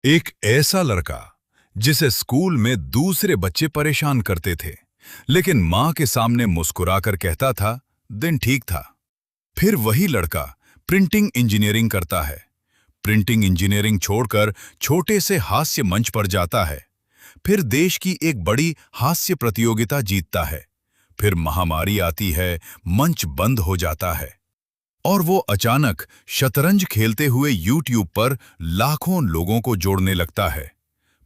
एक ऐसा लड़का जिसे स्कूल में दूसरे बच्चे परेशान करते थे, लेकिन मां के सामने मुस्कुराकर कहता था, दिन ठीक था। फिर वही लड़का प्रिंटिंग इंजीनियरिंग करता है। प्रिंटिंग इंजीनियरिंग छोड़कर छोटे से हास्य मंच पर जाता है। फिर देश की एक बड़ी हास्य प्रतियोगिता जीतता है। फिर महामारी आती है, मंच बंद हो जाता है और वो अचानक शतरंज खेलते हुए यूट्यूब पर लाखों लोगों को जोड़ने लगता है।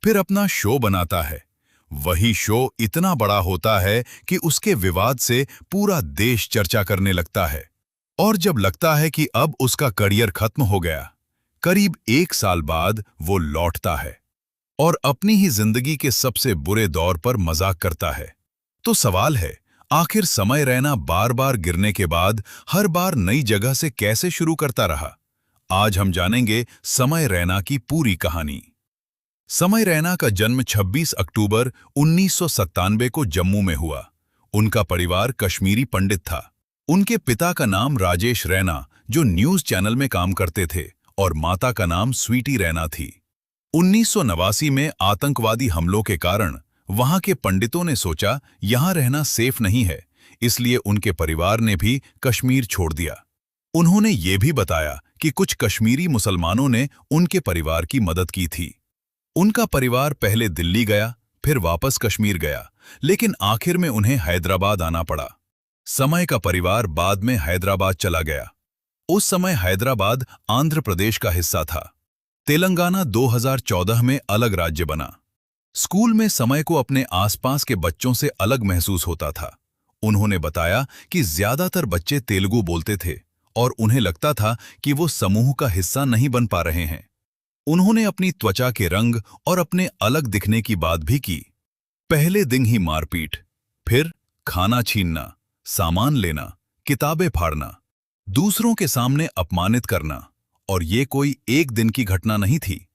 फिर अपना शो बनाता है। वही शो इतना बड़ा होता है कि उसके विवाद से पूरा देश चर्चा करने लगता है। और जब लगता है कि अब उसका करियर खत्म हो गया, करीब 1 साल बाद वो लौटता है और अपनी ही जिंदगी के सबसे बुरे दौर पर मजाक करता है। तो सवाल है, आखिर समय रैना बार बार गिरने के बाद हर बार नई जगह से कैसे शुरू करता रहा? आज हम जानेंगे समय रैना की पूरी कहानी। समय रैना का जन्म 26 अक्टूबर 1997 को जम्मू में हुआ। उनका परिवार कश्मीरी पंडित था। उनके पिता का नाम राजेश रैना, जो न्यूज चैनल में काम करते थे, और माता का नाम स्वीटी रैना थी। 1989 में आतंकवादी हमलों के कारण वहां के पंडितों ने सोचा यहां रहना सेफ नहीं है, इसलिए उनके परिवार ने भी कश्मीर छोड़ दिया। उन्होंने ये भी बताया कि कुछ कश्मीरी मुसलमानों ने उनके परिवार की मदद की थी। उनका परिवार पहले दिल्ली गया, फिर वापस कश्मीर गया, लेकिन आखिर में उन्हें हैदराबाद आना पड़ा। समय का परिवार बाद में हैदराबाद चला गया। उस समय हैदराबाद आंध्र प्रदेश का हिस्सा था। तेलंगाना 2014 में अलग राज्य बना। स्कूल में समय को अपने आसपास के बच्चों से अलग महसूस होता था। उन्होंने बताया कि ज्यादातर बच्चे तेलुगु बोलते थे और उन्हें लगता था कि वो समूह का हिस्सा नहीं बन पा रहे हैं। उन्होंने अपनी त्वचा के रंग और अपने अलग दिखने की बात भी की। पहले दिन ही मारपीट, फिर खाना छीनना, सामान लेना, किताबें फाड़ना, दूसरों के सामने अपमानित करना, और ये कोई एक दिन की घटना नहीं थी।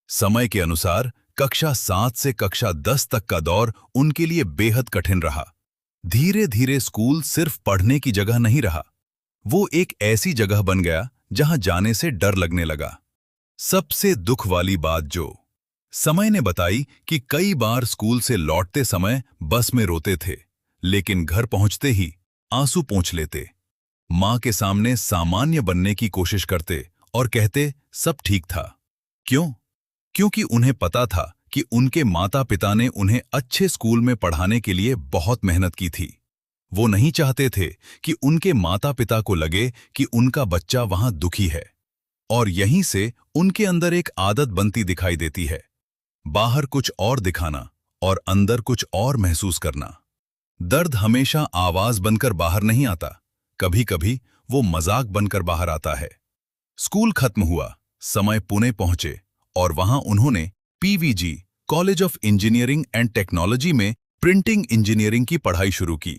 समय के अनुसार कक्षा 7 से कक्षा 10 तक का दौर उनके लिए बेहद कठिन रहा। धीरे धीरे स्कूल सिर्फ पढ़ने की जगह नहीं रहा, वो एक ऐसी जगह बन गया जहां जाने से डर लगने लगा। सबसे दुख वाली बात जो समय ने बताई कि कई बार स्कूल से लौटते समय बस में रोते थे, लेकिन घर पहुंचते ही आंसू पोंछ लेते। मां के सामने सामान्य बनने की कोशिश करते और कहते सब ठीक था। क्यों? क्योंकि उन्हें पता था कि उनके माता पिता ने उन्हें अच्छे स्कूल में पढ़ाने के लिए बहुत मेहनत की थी। वो नहीं चाहते थे कि उनके माता पिता को लगे कि उनका बच्चा वहां दुखी है। और यहीं से उनके अंदर एक आदत बनती दिखाई देती है, बाहर कुछ और दिखाना और अंदर कुछ और महसूस करना। दर्द हमेशा आवाज बनकर बाहर नहीं आता, कभी कभी वो मजाक बनकर बाहर आता है। स्कूल खत्म हुआ, समय पुणे पहुंचे और वहां उन्होंने PVG college of engineering and technology में प्रिंटिंग इंजीनियरिंग की पढ़ाई शुरू की।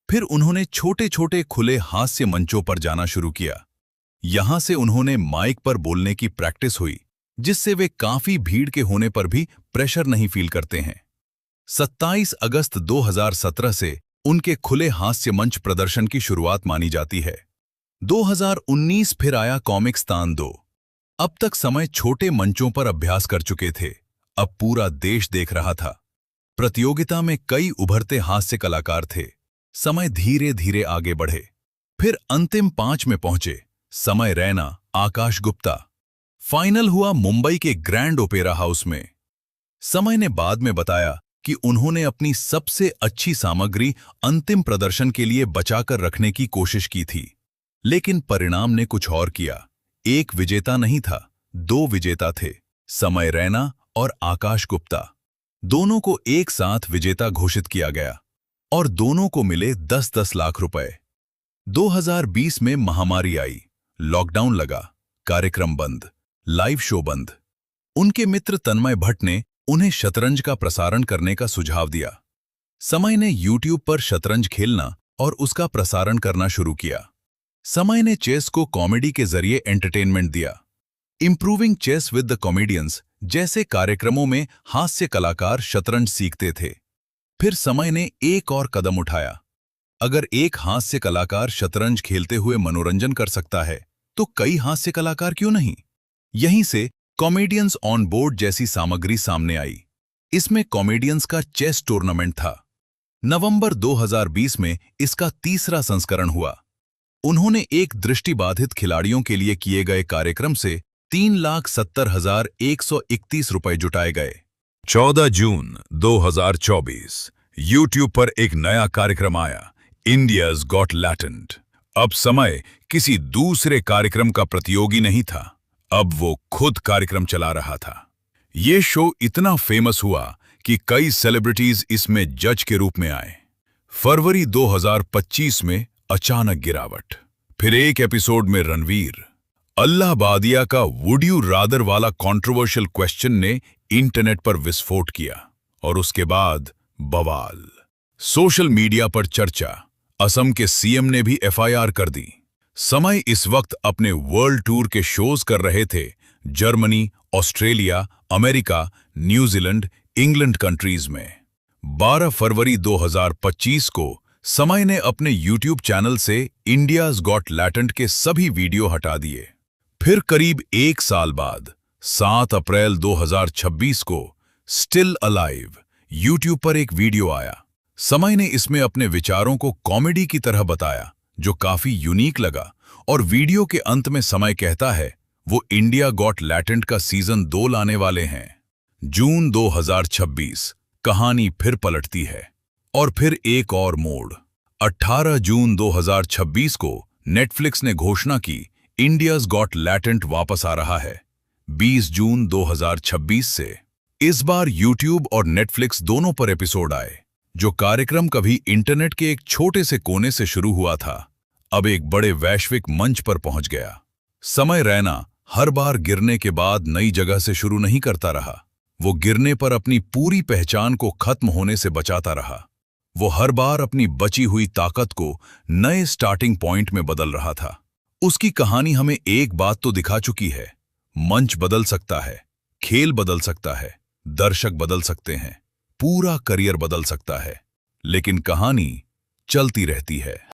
फिर उन्होंने छोटे छोटे खुले हास्य मंचों पर जाना शुरू किया। यहां से उन्होंने माइक पर बोलने की प्रैक्टिस हुई, जिससे वे काफी भीड़ के होने पर भी प्रेशर नहीं फील करते हैं। 27 अगस्त 2017 से उनके खुले हास्य मंच प्रदर्शन की शुरुआत मानी जाती है। 2019 फिर आया कॉमिक्स्तान 2। अब तक समय छोटे मंचों पर अभ्यास कर चुके थे, अब पूरा देश देख रहा था। प्रतियोगिता में कई उभरते हास्य कलाकार थे। समय धीरे धीरे आगे बढ़े। फिर अंतिम 5 में पहुंचे समय रैना, आकाश गुप्ता। फाइनल हुआ मुंबई के ग्रैंड ओपेरा हाउस में। समय ने बाद में बताया कि उन्होंने अपनी सबसे अच्छी सामग्री अंतिम प्रदर्शन के लिए बचाकर रखने की कोशिश की थी, लेकिन परिणाम ने कुछ और किया। एक विजेता नहीं था, 2 विजेता थे, समय रैना और आकाश गुप्ता। दोनों को एक साथ विजेता घोषित किया गया और दोनों को मिले 10-10 लाख रुपए। 2020 में महामारी आई, लॉकडाउन लगा, कार्यक्रम बंद, लाइव शो बंद। उनके मित्र तन्मय भट्ट ने उन्हें शतरंज का प्रसारण करने का सुझाव दिया। समय ने यूट्यूब पर शतरंज खेलना और उसका प्रसारण करना शुरू किया। समय ने चेस को कॉमेडी के जरिए एंटरटेनमेंट दिया। Improving chess with the comedians जैसे कार्यक्रमों में हास्य कलाकार शतरंज सीखते थे। फिर समय ने एक और कदम उठाया। अगर एक हास्य कलाकार शतरंज खेलते हुए मनोरंजन कर सकता है, तो कई हास्य कलाकार क्यों नहीं? यहीं से कॉमेडियंस ऑन बोर्ड जैसी सामग्री सामने आई। इसमें कॉमेडियंस का चेस टूर्नामेंट था। नवंबर 2020 में इसका तीसरा संस्करण हुआ। उन्होंने एक दृष्टिबाधित खिलाड़ियों के लिए किए गए कार्यक्रम से 3,70,131 रुपए जुटाए गए। 14 जून 2024 यूट्यूब पर एक नया कार्यक्रम आया, इंडियाज गॉट लैटेंट। अब समय किसी दूसरे कार्यक्रम का प्रतियोगी नहीं था, अब वो खुद कार्यक्रम चला रहा था। ये शो इतना फेमस हुआ कि कई सेलिब्रिटीज इसमें जज के रूप में आए। फरवरी 2025 में अचानक गिरावट। फिर एक एपिसोड में रणवीर अल्लाहबादिया का वुड यू रादर वाला कंट्रोवर्शियल क्वेश्चन ने इंटरनेट पर विस्फोट किया और उसके बाद बवाल। सोशल मीडिया पर चर्चा, असम के सीएम ने भी एफआईआर कर दी। समय इस वक्त अपने वर्ल्ड टूर के शोज कर रहे थे Germany, Australia, America, New Zealand, England countries में। 12 फरवरी 2025 को समय ने अपने यूट्यूब चैनल से इंडियाज गॉट लैटेंट के सभी वीडियो हटा दिए। फिर करीब एक साल बाद 7 अप्रैल 2026 को स्टिल अलाइव यूट्यूब पर एक वीडियो आया। समय ने इसमें अपने विचारों को कॉमेडी की तरह बताया, जो काफी यूनिक लगा, और वीडियो के अंत में समय कहता है वो इंडिया गॉट लैटेंट का सीजन 2 लाने वाले हैं। जून 2026 कहानी फिर पलटती है और फिर एक और मोड़। 18 जून 2026 को नेटफ्लिक्स ने घोषणा की इंडियाज गॉट लैटेंट वापस आ रहा है। 20 जून 2026 से इस बार यूट्यूब और नेटफ्लिक्स दोनों पर एपिसोड आए। जो कार्यक्रम कभी इंटरनेट के एक छोटे से कोने से शुरू हुआ था, अब एक बड़े वैश्विक मंच पर पहुंच गया। समय रैना हर बार गिरने के बाद नई जगह से शुरू नहीं करता रहा, वो गिरने पर अपनी पूरी पहचान को खत्म होने से बचाता रहा। वो हर बार अपनी बची हुई ताकत को नए स्टार्टिंग पॉइंट में बदल रहा था। उसकी कहानी हमें एक बात तो दिखा चुकी है, मंच बदल सकता है, खेल बदल सकता है, दर्शक बदल सकते हैं, पूरा करियर बदल सकता है, लेकिन कहानी चलती रहती है।